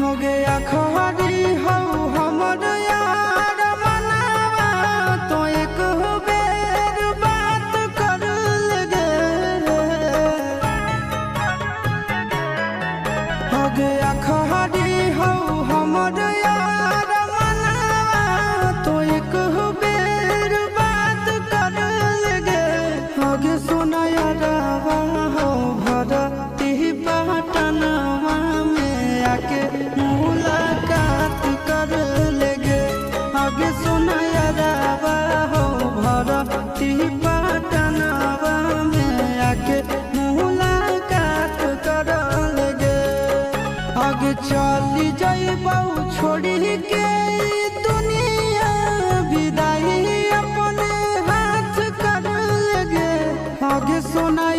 हो गया खहरी हो हमर यार मनावा तो एक बेर बात कर लगे। हो गया खहरी हो हमर यार मनावा तो एक बेर बात कर लगे। हो गे सोना यारवा हो भरती पटनवा में आके मुलाकात कर लेगे। आगे सुना यारवा हो भरती पटनवा में आके मुलाकात कर लेगे। आगे चली जाइबू छोड़ी के